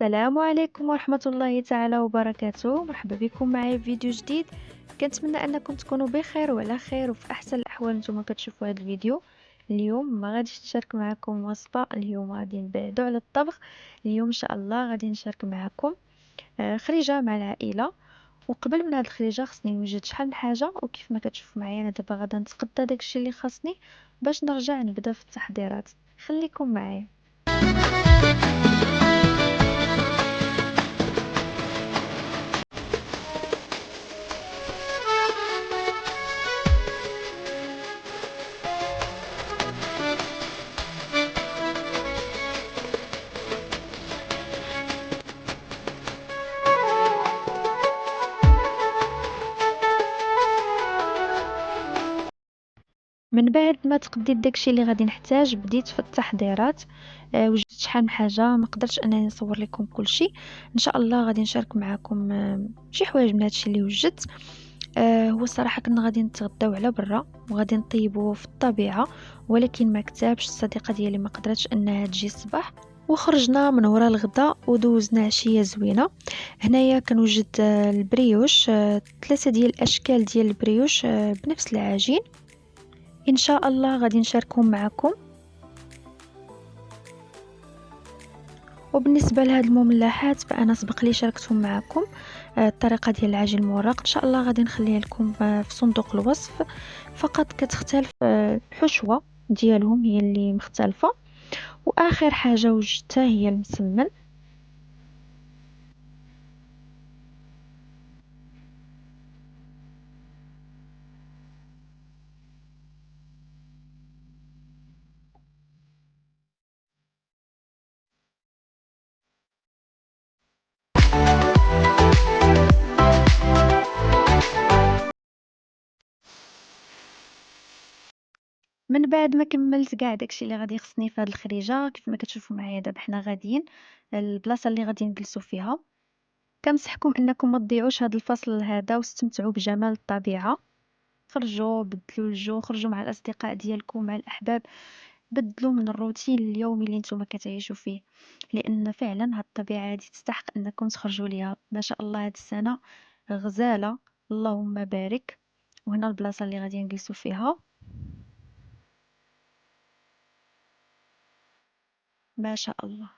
السلام عليكم ورحمة الله تعالى وبركاته. مرحبا بكم معايا في فيديو جديد. كنتمنى انكم تكونوا بخير وعلى خير وفي احسن الاحوال. نتوما كتشوفوا هذا الفيديو. اليوم ما غاديش نشارك معكم وصفة، اليوم غادي نبعدوا على الطبخ. اليوم ان شاء الله غادي نشارك معكم خريجة مع العائلة. وقبل من هاد الخريجة خصني نوجد شحال من حاجة، وكيف ما كتشوفوا معايا انا دابا غادا نتقدى داكشي اللي خاصني باش نرجع نبدا في التحضيرات. خليكم معايا. من بعد ما تقديت داكشي اللي غادي نحتاج، بديت في التحضيرات. وجدت شحال من حاجه، ما قدرتش انني نصور لكم كل شيء. ان شاء الله غادي نشارك معكم شي حوايج من هادشي اللي وجدت. هو الصراحه كنا غادي نتغداو على برا وغادي نطيبوا في الطبيعه، ولكن ما كتبش الصديقه ديالي ما قدرتش انها تجي الصباح، وخرجنا من وراء الغداء ودوزنا عشيه زوينه. هنايا كنوجد البريوش، 3 ديال الاشكال ديال البريوش بنفس العجين. ان شاء الله غادي نشاركهم معكم. وبالنسبه لهاد المملحات فانا سبق لي شاركتهم معكم. الطريقه ديال العجين المورق ان شاء الله غادي نخليها لكم في صندوق الوصف. فقط كتختلف الحشوه ديالهم هي اللي مختلفه. واخر حاجه وجدتها هي المسمن. من بعد ما كملت كاع داكشي اللي غادي يخصني في هاد الخريجه، كيف ما كتشوفوا معايا دابا حنا غاديين البلاصه اللي غادي نجلسوا فيها. كنصحكم انكم ما تضيعوش هاد الفصل هذا واستمتعوا بجمال الطبيعه. خرجوا بدلوا الجو، خرجوا مع الاصدقاء ديالكم مع الاحباب. بدلوا من الروتين اليومي اللي نتوما كتعيشوا فيه، لان فعلا هاد الطبيعه هذه تستحق انكم تخرجوا ليها. ما شاء الله هاد السنه غزاله، اللهم بارك. وهنا البلاصه اللي غادي نجلسوا فيها، ما شاء الله.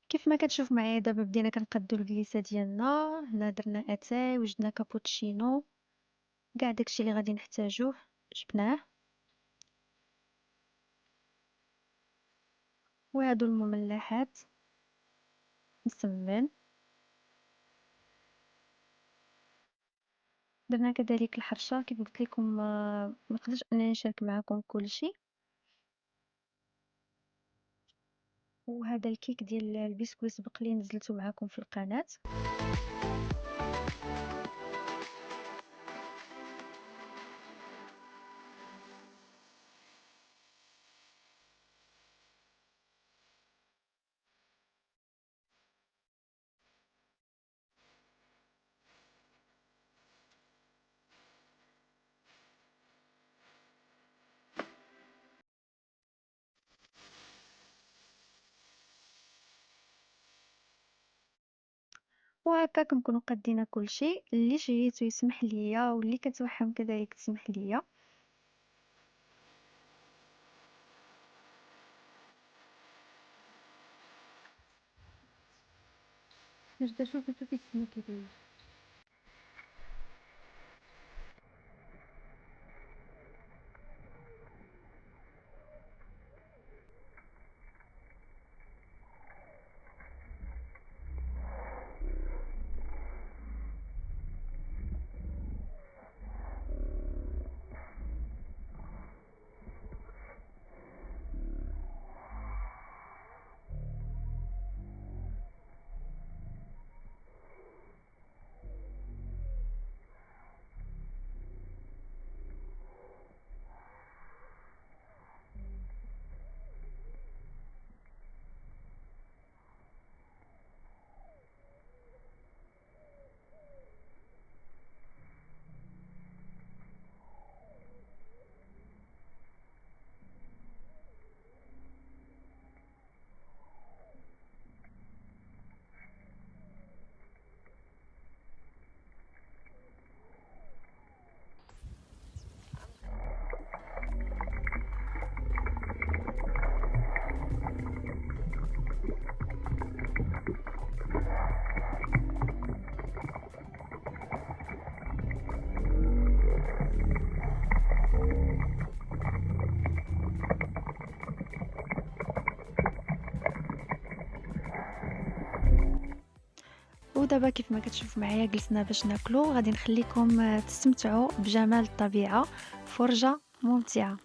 كيف ما كتشوف معايا دابا بدينا كنقادو الكليسه ديالنا. هنا درنا اتاي، وجدنا كابوتشينو، كاع داكشي اللي غادي نحتاجوه جبناه. وهادو المملحات، مسمن. درنا كذلك الحرشة. كيف قلت لكم ما قدرتش انني نشارك معكم كل شيء. وهذا الكيك ديال البسكويت سبق لي نزلته معكم في القناة. وهكاك نكونوا قدينا كلشي اللي شهيتو يسمح ليا واللي كتوحم كذلك تسمح ليا. نجد اشوف انتو كيتسنى كيداير. ودابا كيف ما كتشوفوا معايا جلسنا باش ناكلو، غادي نخليكم تستمتعوا بجمال الطبيعة، فرجة ممتعة.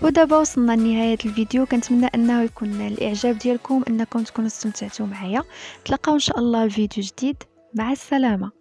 ودابا وصلنا لنهاية الفيديو، كنتمنى انه يكون الاعجاب ديالكم، انكم تكونوا استمتعتوا معايا. نتلاقاو ان شاء الله في فيديو جديد. مع السلامة.